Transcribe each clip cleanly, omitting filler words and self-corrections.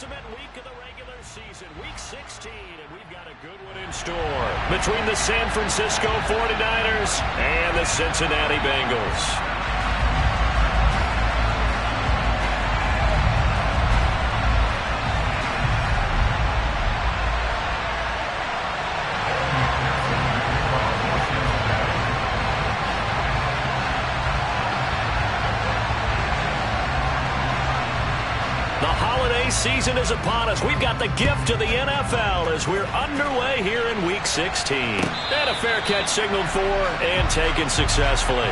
penultimate week of the regular season, week 16, and we've got a good one in store between the San Francisco 49ers and the Cincinnati Bengals. Season is upon us. We've got the gift of the NFL as we're underway here in Week 16. And a fair catch signaled for and taken successfully.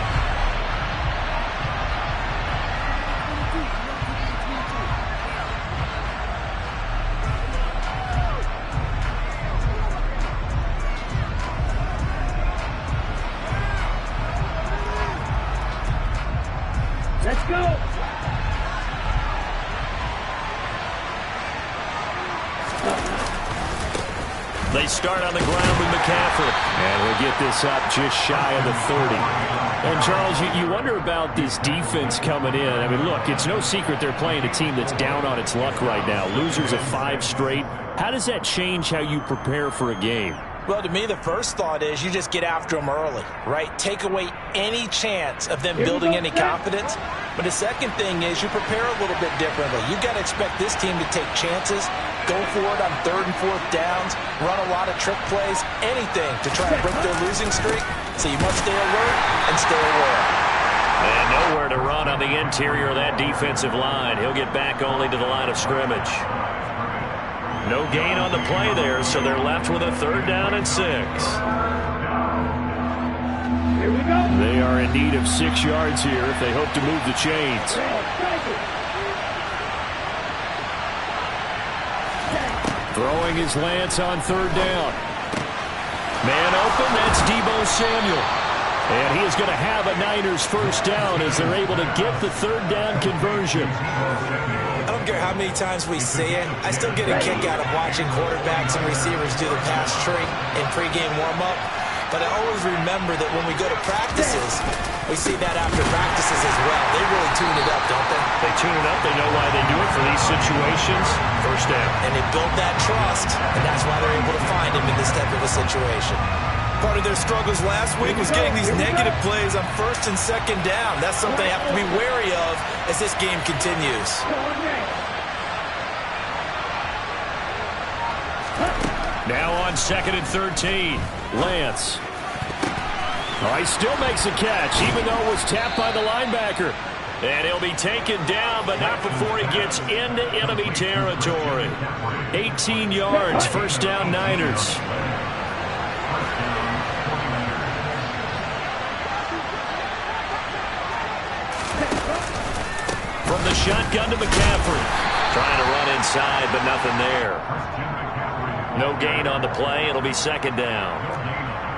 Let's go! They start on the ground with McCaffrey. And we'll get this up just shy of the 30. And, Charles, you wonder about this defense coming in. I mean, look, it's no secret they're playing a team that's down on its luck right now. Losers of 5 straight. How does that change how you prepare for a game? Well, to me, the first thought is you just get after them early, right? Take away any chance of them building any confidence. But the second thing is you prepare a little bit differently. You've got to expect this team to take chances, go for it on 3rd and 4th downs, run a lot of trick plays, anything to try to break their losing streak. So you must stay alert and stay aware. And nowhere to run on the interior of that defensive line. He'll get back only to the line of scrimmage. No gain on the play there, so they're left with a 3rd down and 6. Here we go. They are in need of 6 yards here if they hope to move the chains. Throwing his Lance on 3rd down. Man open, that's Deebo Samuel. And he is going to have a Niners 1st down as they're able to get the 3rd down conversion. I don't care how many times we say it, I still get a kick out of watching quarterbacks and receivers do the pass tree in pregame warm-up. But I always remember that when we go to practices, we see that after practices as well. They really tune it up, don't they? They tune it up. They know why they do it for these situations. 1st down. And they build that trust, and that's why they're able to find him in this type of a situation. Part of their struggles last week was getting these negative plays on 1st and 2nd down. That's something they have to be wary of as this game continues. Now on 2nd and 13. Lance. Oh, he still makes a catch, even though it was tapped by the linebacker. And he'll be taken down, but not before he gets into enemy territory. 18 yards, 1st down Niners. From the shotgun to McCaffrey. Trying to run inside, but nothing there. No gain on the play. It'll be 2nd down.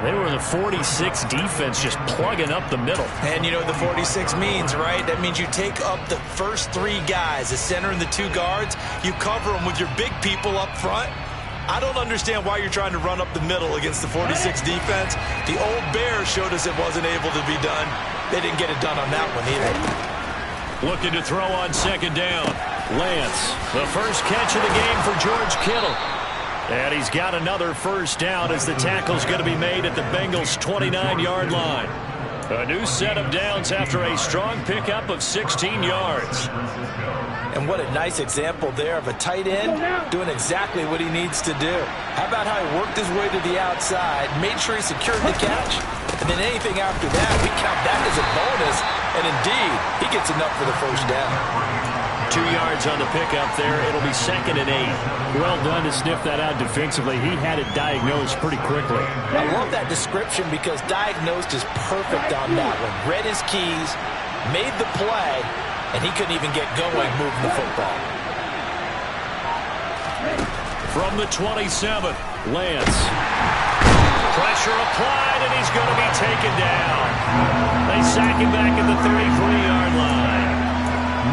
They were the 46 defense just plugging up the middle. And you know what the 46 means, right? That means you take up the first 3 guys, the center and the 2 guards. You cover them with your big people up front. I don't understand why you're trying to run up the middle against the 46 defense. The old Bears showed us it wasn't able to be done. They didn't get it done on that one either. Looking to throw on 2nd down. Lance, the first catch of the game for George Kittle. And he's got another 1st down as the tackle's going to be made at the Bengals' 29-yard line. A new set of downs after a strong pickup of 16 yards. And what a nice example there of a tight end doing exactly what he needs to do. How about how he worked his way to the outside, made sure he secured the catch, and then anything after that, we count that as a bonus. And indeed, he gets enough for the 1st down. 2 yards on the pickup there. It'll be 2nd and 8. Well done to sniff that out defensively. He had it diagnosed pretty quickly. I love that description because diagnosed is perfect on that one. Read his keys, made the play, and he couldn't even get going moving the football. From the 27th, Lance. Pressure applied, and he's going to be taken down. They sack him back at the 33-yard line.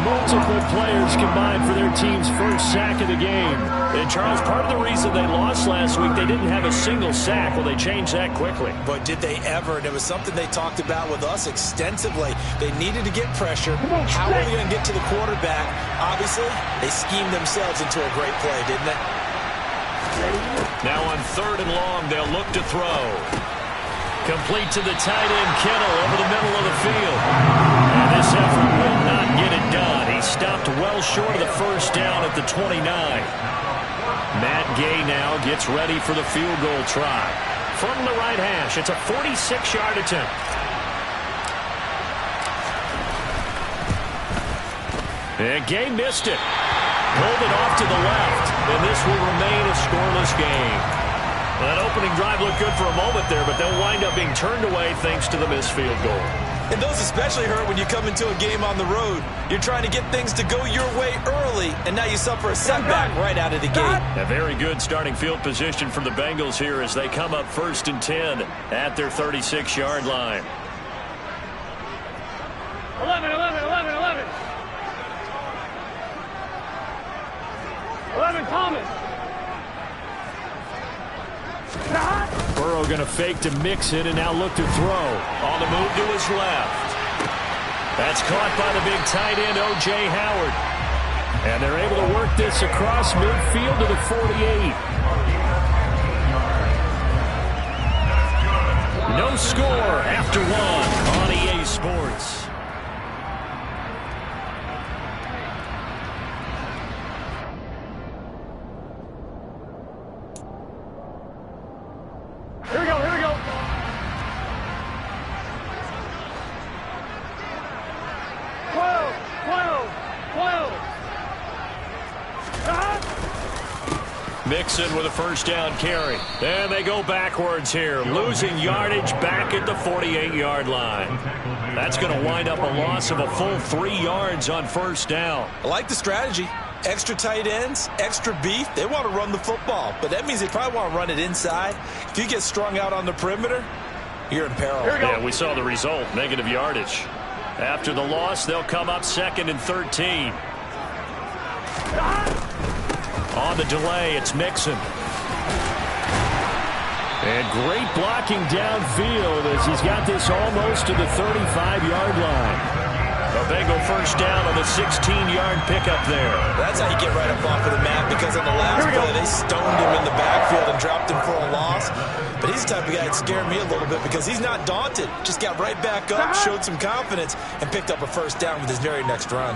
Multiple players combined for their team's first sack of the game. And, Charles, part of the reason they lost last week, they didn't have a single sack. Well, they changed that quickly. But did they ever? And it was something they talked about with us extensively. They needed to get pressure. How are they going to get to the quarterback? Obviously, they schemed themselves into a great play, didn't they? Now on 3rd and long, they'll look to throw. Complete to the tight end, Kittle, over the middle of the field. And this effort will not get it done. He stopped well short of the first down at the 29. Matt Gay now gets ready for the field goal try. From the right hash, it's a 46-yard attempt. And Gay missed it. Pulled it off to the left. And this will remain a scoreless game. That opening drive looked good for a moment there, but they'll wind up being turned away thanks to the missed field goal. And those especially hurt when you come into a game on the road. You're trying to get things to go your way early, and now you suffer a setback right out of the gate. A very good starting field position for the Bengals here as they come up 1st and 10 at their 36-yard line. 11, 11, 11, 11. 11, Thomas. Burrow going to fake to mix it and now look to throw. On the move to his left. That's caught by the big tight end, O.J. Howard. And they're able to work this across midfield to the 48. No score after 1 on EA Sports. Here we go, here we go. 12, 12, 12. Mixon with a first down carry. And they go backwards here, losing yardage back at the 48-yard line. That's going to wind up a loss of a full 3 yards on first down. I like the strategy. Extra tight ends, extra beef. They want to run the football, but that means they probably want to run it inside. If you get strung out on the perimeter, you're in peril. Yeah, we saw the result, negative yardage. After the loss, they'll come up 2nd and 13. On the delay, it's Mixon. And great blocking downfield as he's got this almost to the 35-yard line. A Bengal first down on the 16-yard pickup there. That's how you get right up off of the mat, because on the last play, they stoned him in the backfield and dropped him for a loss. But he's the type of guy that scared me a little bit because he's not daunted. Just got right back up, showed some confidence, and picked up a first down with his very next run.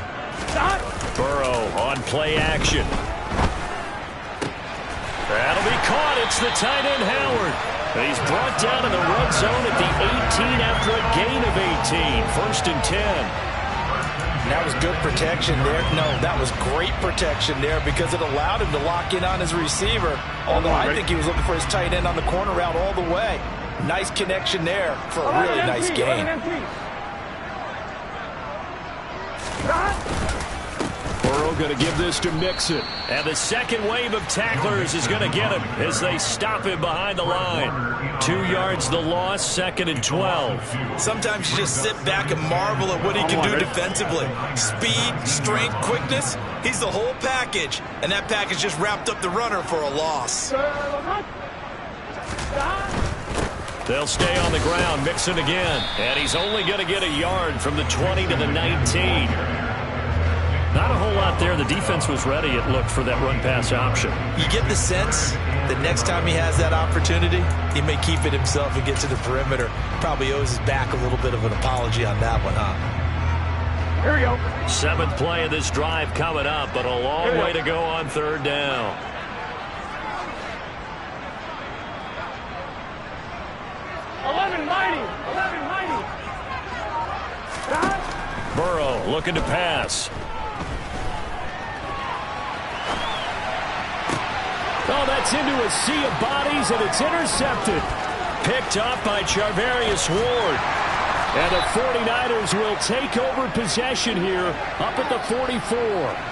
Burrow on play action. That'll be caught. It's the tight end, Howard. He's brought down in the red zone at the 18 after a gain of 18. 1st and 10. And that was good protection there. No, that was great protection there because it allowed him to lock in on his receiver. Although I think he was looking for his tight end on the corner route all the way. Nice connection there for a really nice gain. Burrow going to give this to Mixon. And the second wave of tacklers is going to get him as they stop him behind the line. 2 yards the loss, 2nd and 12. Sometimes you just sit back and marvel at what he can do defensively. Speed, strength, quickness. He's the whole package. And that package just wrapped up the runner for a loss. They'll stay on the ground, Mixon again. And he's only going to get a yard from the 20 to the 19. Not a whole lot there. The defense was ready, it looked, for that run-pass option. You get the sense that next time he has that opportunity, he may keep it himself and get to the perimeter. Probably owes his back a little bit of an apology on that one, huh? Here we go. 7th play of this drive coming up, but a long way to go on 3rd down. Burrow looking to pass. Oh, that's into a sea of bodies, and it's intercepted. Picked up by Charvarius Ward. And the 49ers will take over possession here up at the 44.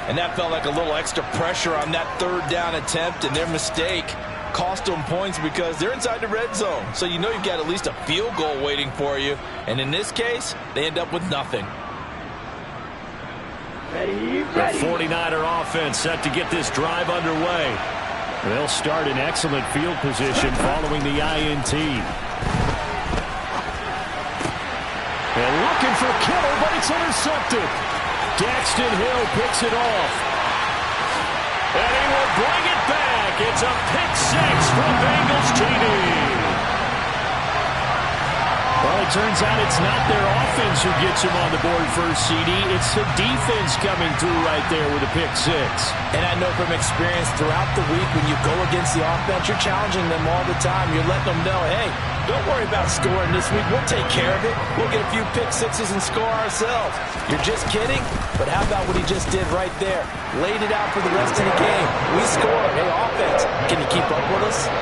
And that felt like a little extra pressure on that 3rd down attempt, and their mistake cost them points because they're inside the red zone. So you know you've got at least a field goal waiting for you. And in this case, they end up with nothing. The 49er offense set to get this drive underway. They'll start in excellent field position following the INT. And looking for Kittle, but it's intercepted. Daxton Hill picks it off. And he will bring it back. It's a pick six for Bengals TD. Well, it turns out it's not their offense who gets him on the board first, CD. It's the defense coming through right there with a pick six. And I know from experience throughout the week when you go against the offense, you're challenging them all the time. You're letting them know, hey, don't worry about scoring this week. We'll take care of it. We'll get a few pick sixes and score ourselves. You're just kidding? But how about what he just did right there? Laid it out for the rest of the game. We scored. Hey, offense, can you keep up with us?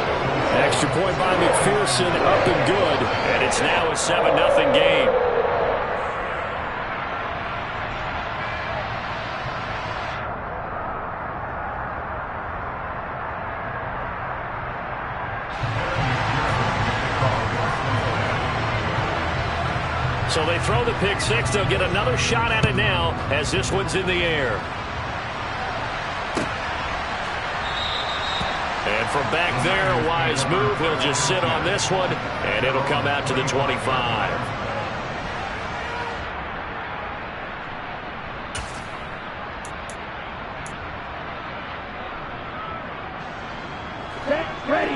Extra point by McPherson, up and good. And it's now a 7-0 game. So they throw the pick six. They'll get another shot at it now as this one's in the air. And from back there, a wise move. He'll just sit on this one, and it'll come out to the 25.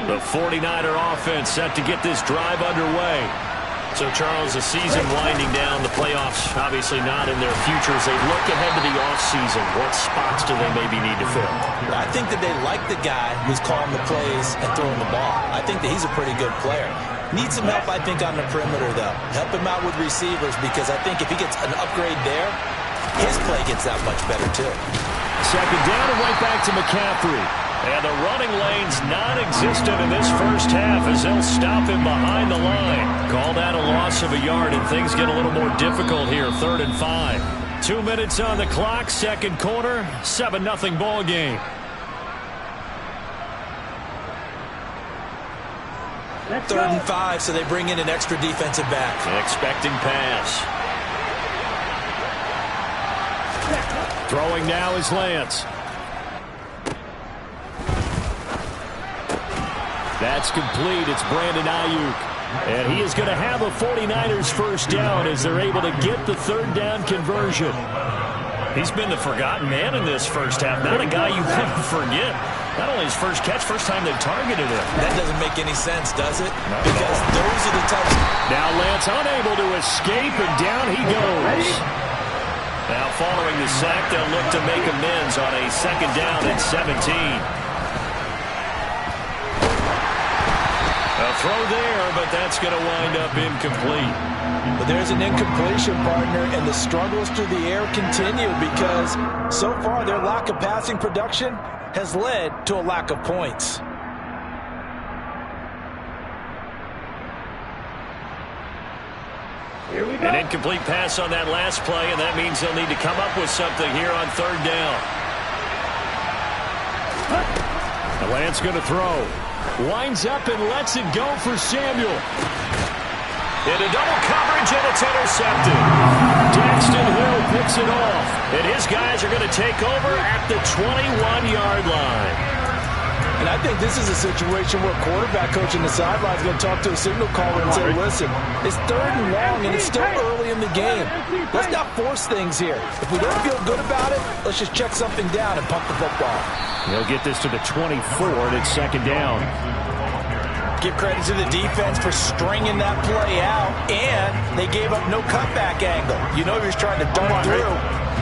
The 49er offense set to get this drive underway. So, Charles, the season winding down, the playoffs obviously not in their future. As they look ahead to the offseason, what spots do they maybe need to fill? I think that they like the guy who's calling the plays and throwing the ball. I think that he's a pretty good player. Needs some help, I think, on the perimeter, though. Help him out with receivers, because I think if he gets an upgrade there, his play gets that much better, too. Second down and right back to McCaffrey. And the running lane's non-existent in this first half as they'll stop him behind the line. Call that a loss of a yard, and things get a little more difficult here, 3rd and 5. 2 minutes on the clock, second quarter, 7-0 ball game. Third and 5, so they bring in an extra defensive back. Expecting pass. Throwing now is Lance. That's complete. It's Brandon Ayuk. And he is going to have a 49ers first down as they're able to get the third down conversion. He's been the forgotten man in this first half. Not a guy you want to forget. Not only his first catch, first time they've targeted him. That doesn't make any sense, does it? Because those are the types. Now Lance unable to escape, and down he goes. Now following the sack, they'll look to make amends on a second down at 17. A throw there, but that's going to wind up incomplete. But there's an incompletion, partner, and the struggles through the air continue because so far their lack of passing production has led to a lack of points. Here we go. An incomplete pass on that last play, and that means they'll need to come up with something here on third down. The Lance going to throw. Winds up and lets it go for Samuel. Into double coverage, and it's intercepted. Daxton Hill picks it off, and his guys are going to take over at the 21-yard line. And I think this is a situation where quarterback coach in the sideline is going to talk to a signal caller and say, listen, it's 3rd and long, and it's still early in the game. Let's not force things here. If we don't feel good about it, let's just check something down and pump the football. They'll get this to the 24, and it's second down. Give credit to the defense for stringing that play out, and they gave up no cutback angle. You know he was trying to dart through.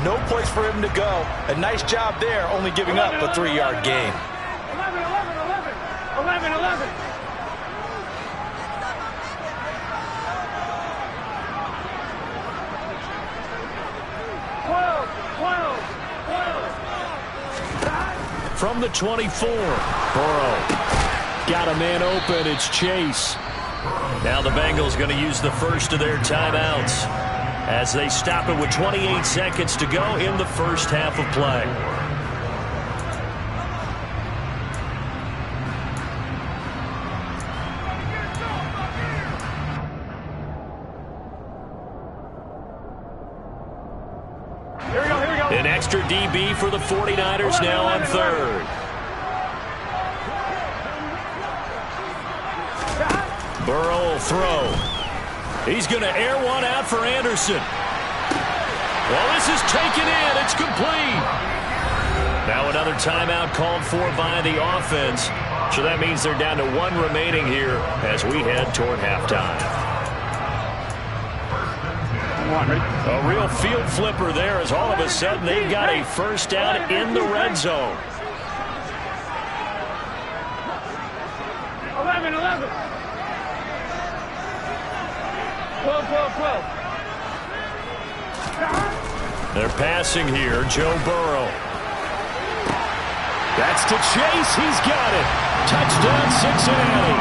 No place for him to go. A nice job there, only giving up a 3-yard gain. 11. 12. From the 24, Burrow got a man open. It's Chase. Now the Bengals going to use the first of their timeouts as they stop it with 28 seconds to go in the first half of play. extra DB for the 49ers now on third. Burrow will throw. He's going to air one out for Anderson. Well, this is taken in. It's complete. Now another timeout called for by the offense. So that means they're down to one remaining here as we head toward halftime. A real field flipper there as all of a sudden they've got a first down in the red zone. 11, 11. 12, 12, 12. They're passing here. Joe Burrow. That's to Chase. He's got it. Touchdown, Cincinnati.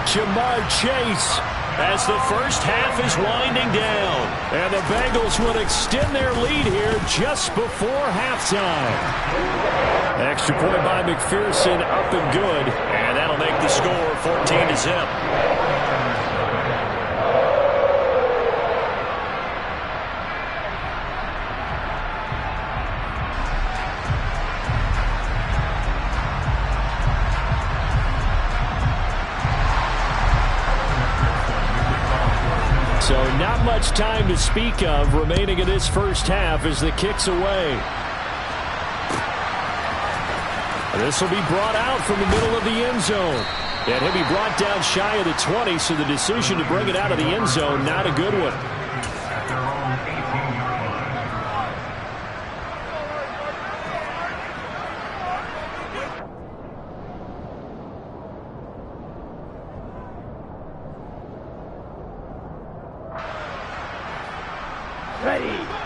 Jamar Chase as the first half is winding down. And the Bengals would extend their lead here just before halftime. Extra point by McPherson, up and good. And that'll make the score 14-0. So not much time to speak of remaining in this first half as the kick's away. This will be brought out from the middle of the end zone. And he'll be brought down shy of the 20, so the decision to bring it out of the end zone, not a good one.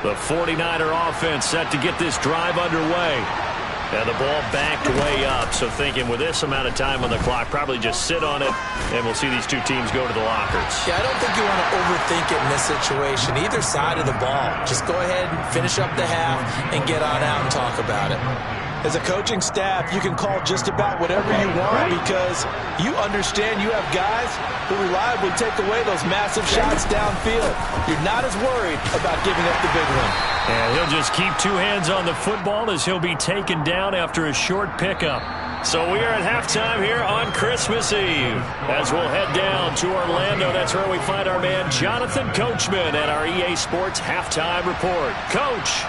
The 49er offense set to get this drive underway. And the ball backed way up, so thinking with this amount of time on the clock, probably just sit on it, and we'll see these two teams go to the lockers. Yeah, I don't think you want to overthink it in this situation. Either side of the ball. Just go ahead and finish up the half and get on out and talk about it. As a coaching staff, you can call just about whatever you want because you understand you have guys who reliably take away those massive shots downfield. You're not as worried about giving up the big one. And he'll just keep two hands on the football as he'll be taken down after a short pickup. So we are at halftime here on Christmas Eve. As we'll head down to Orlando, that's where we find our man Jonathan Coachman at our EA Sports Halftime Report. Coach.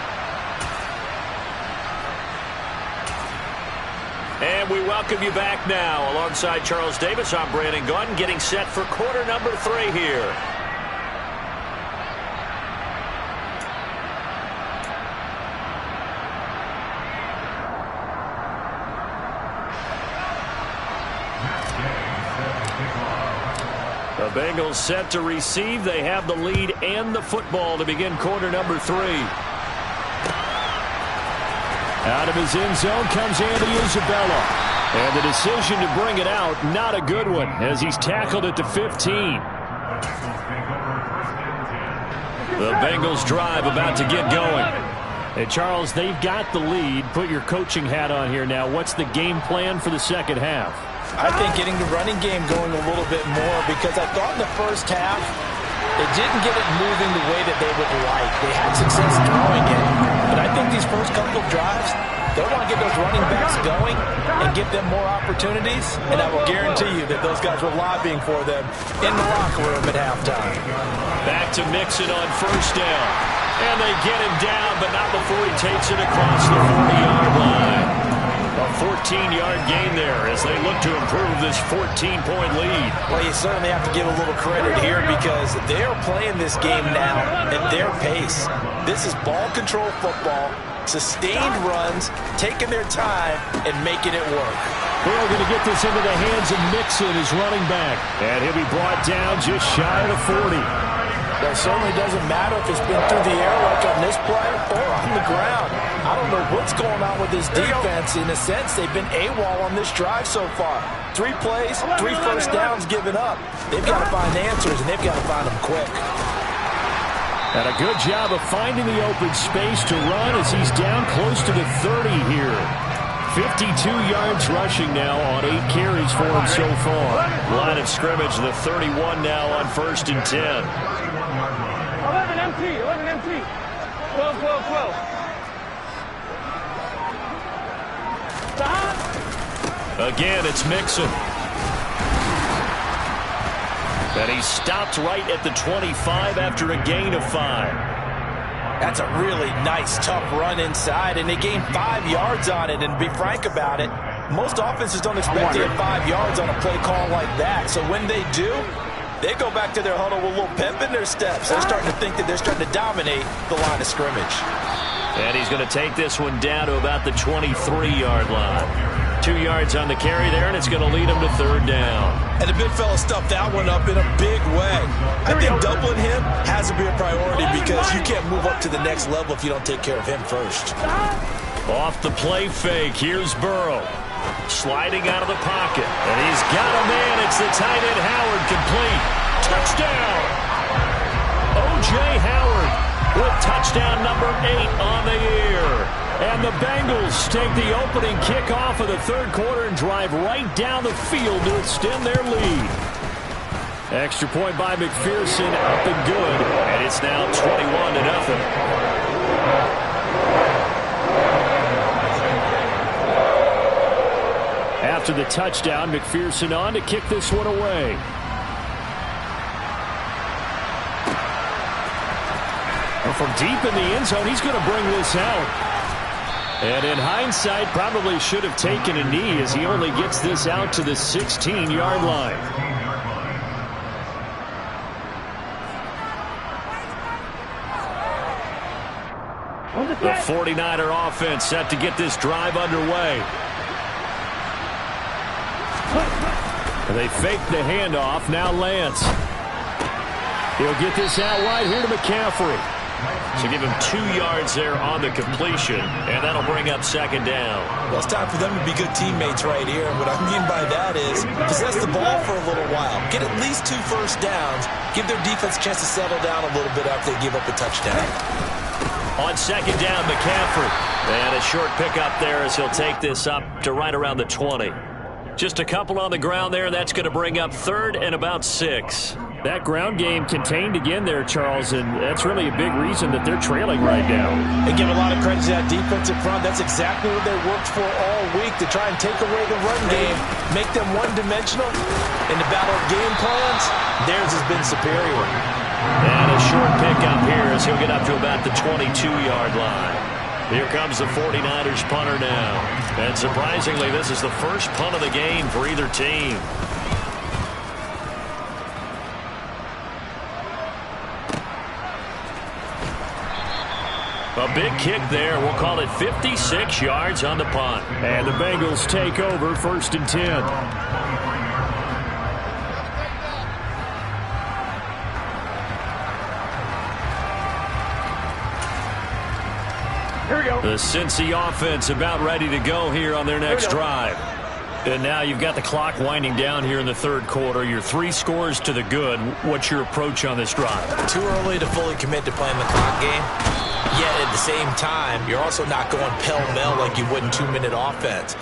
And we welcome you back now. Alongside Charles Davis, I'm Brandon Gaudin, getting set for quarter number 3 here. The Bengals set to receive. They have the lead and the football to begin quarter number 3. Out of his end zone comes Andy Isabella. And the decision to bring it out, not a good one, as he's tackled at the 15. The Bengals drive about to get going. Hey, Charles, they've got the lead. Put your coaching hat on here now. What's the game plan for the second half? I think getting the running game going a little bit more because I thought in the first half they didn't get it moving the way that they would like. They had success throwing it, but I think these first couple of drives, they'll want to get those running backs going and give them more opportunities, and I will guarantee you that those guys were lobbying for them in the locker room at halftime. Back to Mixon on first down. And they get him down, but not before he takes it across the 40-yard line. A 14-yard gain there as they look to improve this 14-point lead. Well, you certainly have to give a little credit here because they're playing this game now at their pace. This is ball control football, sustained runs, taking their time, and making it work. They're going to get this into the hands of Mixon, his running back. And he'll be brought down just shy of the 40. It certainly doesn't matter if it's been through the air like on this play or on the ground. I don't know what's going on with this defense. In a sense, they've been AWOL on this drive so far. 3 plays, 3 first downs given up. They've got to find answers, and they've got to find them quick. And a good job of finding the open space to run as he's down close to the 30 here. 52 yards rushing now on 8 carries for him so far. Line of scrimmage, the 31 now on 1st and 10. 11 empty, 11 empty. 12, 12, 12. Stop. Again, it's Mixon. And he stopped right at the 25 after a gain of 5. That's a really nice, tough run inside, and they gained 5 yards on it. And to be frank about it, most offenses don't expect to get 5 yards on a play call like that. So when they do, they go back to their huddle with a little pep in their steps. They're starting to think that they're starting to dominate the line of scrimmage. And he's going to take this one down to about the 23-yard line. 2 yards on the carry there, and it's going to lead him to third down. And the big fella stuffed that one up in a big way. I think doubling him has to be a priority because you can't move up to the next level if you don't take care of him first. Off the play fake, here's Burrow. Sliding out of the pocket, and he's got a man. It's the tight end Howard, complete. Touchdown! O.J. Howard with touchdown number 8 on the year. And the Bengals take the opening kickoff of the third quarter and drive right down the field to extend their lead. Extra point by McPherson, up and good, and it's now 21-0. After the touchdown, McPherson on to kick this one away. And from deep in the end zone, he's going to bring this out. And in hindsight, probably should have taken a knee as he only gets this out to the 16-yard line. The 49er offense set to get this drive underway. They fake the handoff. Now Lance. He'll get this out wide here to McCaffrey. So give him 2 yards there on the completion, and that'll bring up second down. Well, it's time for them to be good teammates right here. And what I mean by that is possess the ball for a little while. Get at least 2 first downs. Give their defense a chance to settle down a little bit after they give up a touchdown. On second down, McCaffrey. And a short pickup there as he'll take this up to right around the 20. Just a couple on the ground there. That's going to bring up third and about 6. That ground game contained again there, Charles, and that's really a big reason that they're trailing right now. They give a lot of credit to that defensive front. That's exactly what they worked for all week, to try and take away the run game, make them one-dimensional. In the battle of game plans, theirs has been superior. And a short pickup here as he'll get up to about the 22-yard line. Here comes the 49ers punter now. And surprisingly, this is the first punt of the game for either team. A big kick there. We'll call it 56 yards on the punt. And the Bengals take over 1st and 10. Here we go. The Cincy offense about ready to go here on their next drive. And now you've got the clock winding down here in the third quarter. You're 3 scores to the good. What's your approach on this drive? Too early to fully commit to playing the clock game. Yet at the same time, you're also not going pell-mell like you would in 2-minute offense.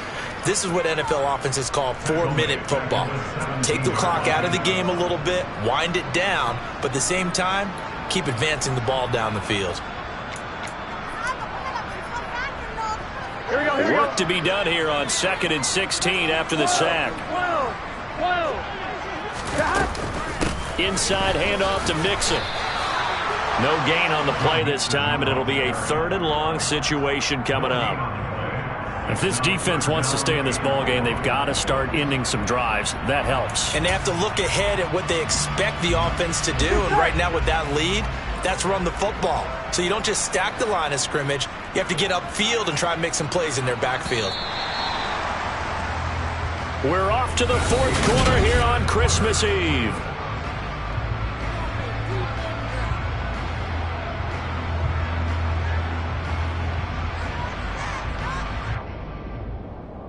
This is what NFL offenses call 4-minute football. Take the clock out of the game a little bit, wind it down, but at the same time, keep advancing the ball down the field. Here we go, here we go. Work to be done here on 2nd and 16 after the sack. 12. Inside handoff to Mixon. No gain on the play this time, and it'll be a 3rd and long situation coming up. If this defense wants to stay in this ballgame, they've got to start ending some drives. That helps. And they have to look ahead at what they expect the offense to do. And right now with that lead, that's run the football. So you don't just stack the line of scrimmage. You have to get upfield and try and make some plays in their backfield. We're off to the 4th quarter here on Christmas Eve.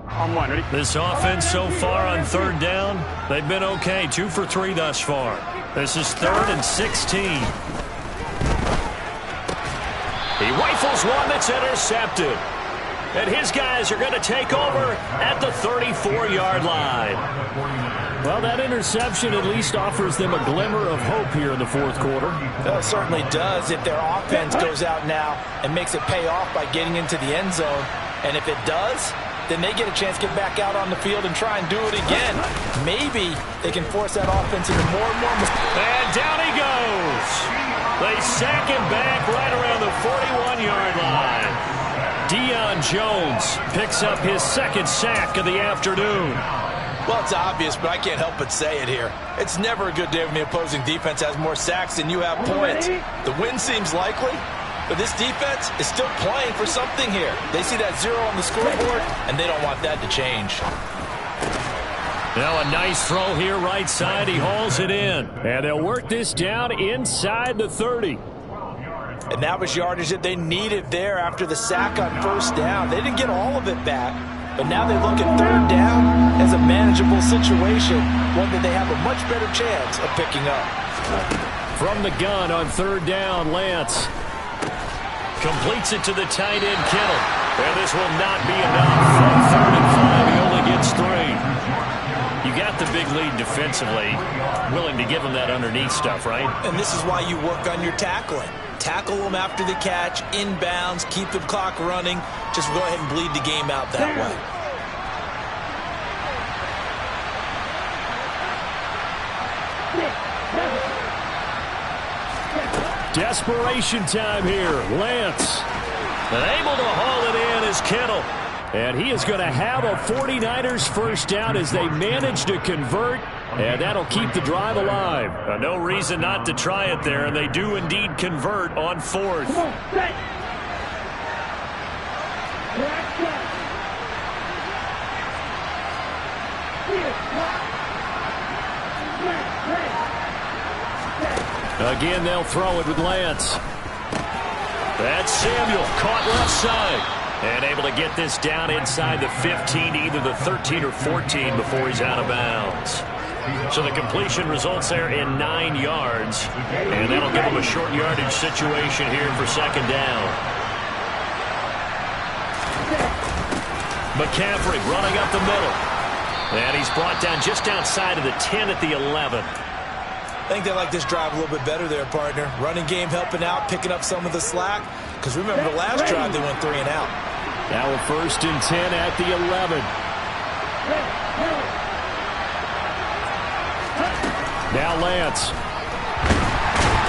On 1, ready? This offense so far on 3rd down, they've been okay. 2 for 3 thus far. This is 3rd and 16. He rifles one that's intercepted. And his guys are going to take over at the 34-yard line. Well, that interception at least offers them a glimmer of hope here in the fourth quarter. Well, it certainly does if their offense goes out now and makes it pay off by getting into the end zone. And if it does, then they get a chance to get back out on the field and try and do it again. Maybe they can force that offense into more and more mistakes. And down he goes. They sack him back right around the 41-yard line. Deion Jones picks up his second sack of the afternoon. Well, it's obvious, but I can't help but say it here. It's never a good day when the opposing defense has more sacks than you have points. The win seems likely, but this defense is still playing for something here. They see that 0 on the scoreboard, and they don't want that to change. Now a nice throw here right side. He hauls it in. And they'll work this down inside the 30. And that was yardage that they needed there after the sack on first down. They didn't get all of it back, but now they look at third down as a manageable situation, one that they have a much better chance of picking up. From the gun on third down, Lance completes it to the tight end, Kittle. And this will not be enough. From 3rd and 5, he only gets 3. You got the big lead defensively, willing to give them that underneath stuff, right? And this is why you work on your tackling. Tackle them after the catch, inbounds, keep the clock running. Just go ahead and bleed the game out that way. Desperation time here. Lance. And able to haul it in is Kittle. And he is going to have a 49ers first down as they manage to convert. And that'll keep the drive alive. No reason not to try it there, and they do indeed convert on 4th. Again, they'll throw it with Lance. That's Samuel, caught left side. And able to get this down inside the 15, either the 13 or 14 before he's out of bounds. So the completion results there in 9 yards. And that'll give him a short yardage situation here for second down. McCaffrey running up the middle. And he's brought down just outside of the 10 at the 11. I think they like this drive a little bit better there, partner. Running game helping out, picking up some of the slack. Because remember the last drive they went 3 and out. Now a 1st and 10 at the 11. Now Lance.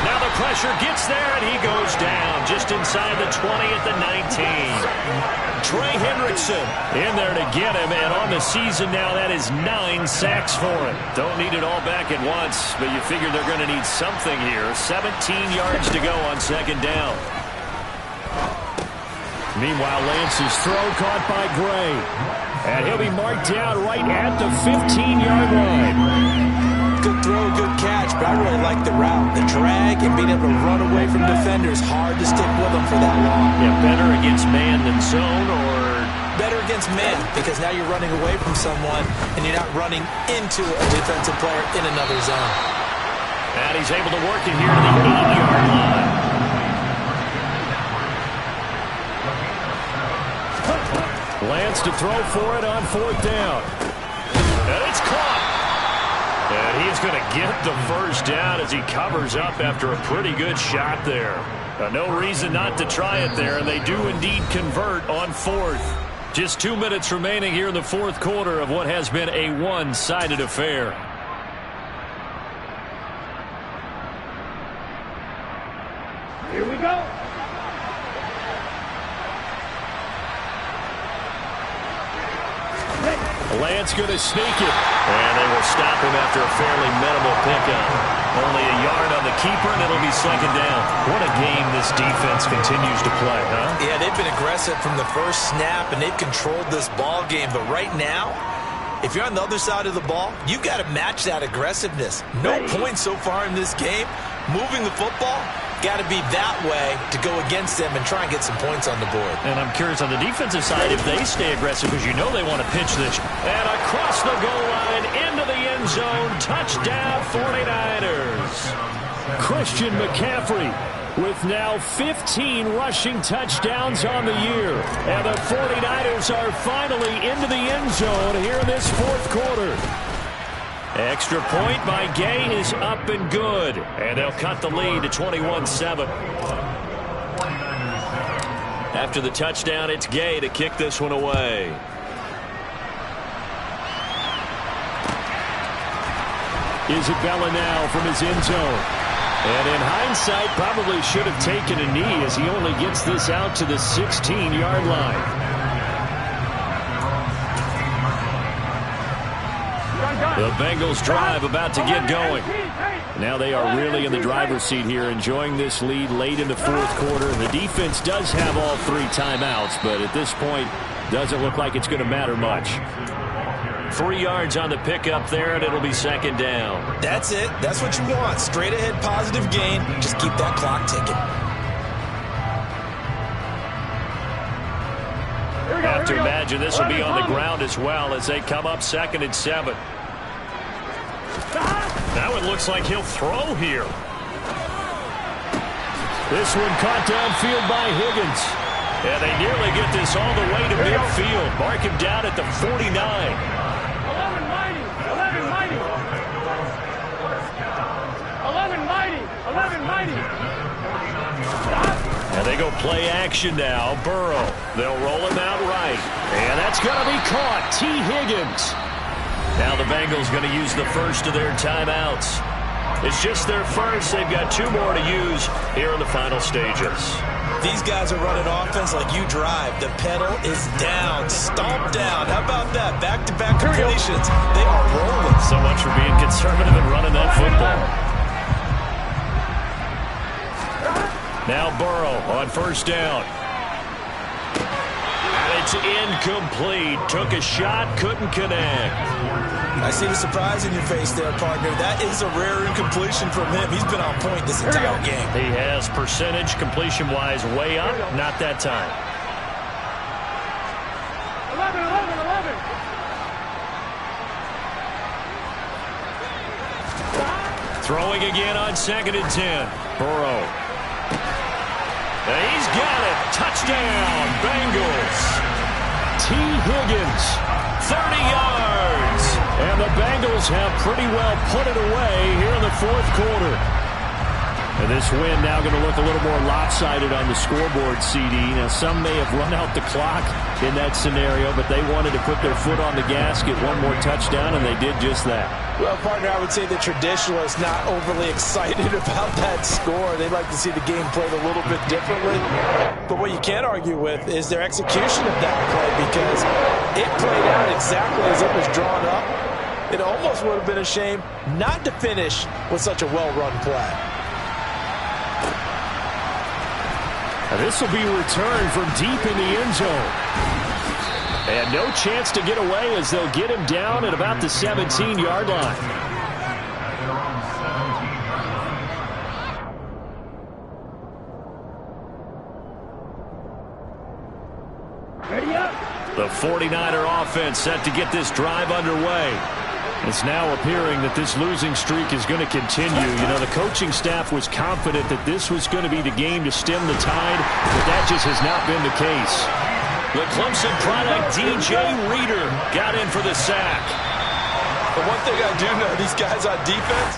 Now the pressure gets there, and he goes down just inside the 20 at the 19. Trey Hendrickson in there to get him, and on the season now, that is 9 sacks for him. Don't need it all back at once, but you figure they're going to need something here. 17 yards to go on second down. Meanwhile, Lance's throw caught by Gray. And he'll be marked down right at the 15-yard line. Good throw, good catch, but I really like the route. The drag and being able to run away from defenders, hard to stick with them for that long. Yeah, better against man than zone, or better against man, because now you're running away from someone and you're not running into a defensive player in another zone. And he's able to work it here to the 8-yard line. Lance to throw for it on 4th down. And it's caught. And he's going to get the first down as he covers up after a pretty good shot there. No reason not to try it there, and they do indeed convert on 4th. Just 2 minutes remaining here in the fourth quarter of what has been a one-sided affair. Here we go. Lance going to sneak it. And they will stop him after a fairly minimal pickup. Only a yard on the keeper, and it'll be second down. What a game this defense continues to play, huh? Yeah, they've been aggressive from the first snap, and they've controlled this ball game. But right now, if you're on the other side of the ball, you've got to match that aggressiveness. No points so far in this game. Moving the football, got to be that way to go against them and try and get some points on the board. And I'm curious on the defensive side if they stay aggressive, because you know they want to pitch this. And across the goal line into the end zone. Touchdown 49ers. Christian McCaffrey with now 15 rushing touchdowns on the year. And the 49ers are finally into the end zone here in this fourth quarter. Extra point by Gay is up and good. And they'll cut the lead to 21-7. After the touchdown, it's Gay to kick this one away. Isabella now from his end zone. And in hindsight, probably should have taken a knee as he only gets this out to the 16-yard line. The Bengals drive about to get going. Now they are really in the driver's seat here, enjoying this lead late in the fourth quarter. The defense does have all 3 timeouts, but at this point, doesn't look like it's going to matter much. 3 yards on the pickup there, and it'll be second down. That's it. That's what you want. Straight ahead positive gain. Just keep that clock ticking. Have to imagine this will be on the ground as well as they come up 2nd and 7. Now it looks like he'll throw here. This one caught downfield by Higgins. And they nearly get this all the way to midfield. Mark him down at the 49. 11 mighty. 11 mighty. 11 mighty. 11 mighty. And they go play action now. Burrow. They'll roll him out right. And that's going to be caught. T. Higgins. Now the Bengals going to use the first of their timeouts. It's just their first. They've got 2 more to use here in the final stages. These guys are running offense like you drive. The pedal is down. Stomp down. How about that? Back-to-back completions. They are rolling. So much for being conservative and running that football. Now Burrow on first down. And it's incomplete. Took a shot, couldn't connect. I see the surprise in your face there, partner. That is a rare incompletion from him. He's been on point this entire game. He has percentage completion-wise way up. Not that time. 11, 11, 11. Throwing again on 2nd and 10. Burrow. And he's got it. Touchdown, Bengals. T. Higgins. 30 yards. And the Bengals have pretty well put it away here in the fourth quarter. And this win now going to look a little more lopsided on the scoreboard, CD. Now, some may have run out the clock in that scenario, but they wanted to put their foot on the gas, get one more touchdown, and they did just that. Well, partner, I would say the traditionalists not overly excited about that score. They'd like to see the game played a little bit differently. But what you can't argue with is their execution of that play, because it played out exactly as it was drawn up. It almost would have been a shame not to finish with such a well-run play. And this will be returned from deep in the end zone. And no chance to get away as they'll get him down at about the 17-yard line. Ready up. The 49er offense set to get this drive underway. It's now appearing that this losing streak is going to continue. You know, the coaching staff was confident that this was going to be the game to stem the tide, but that just has not been the case. The Clemson product, DJ Reader, got in for the sack. But one thing I do know, these guys on defense,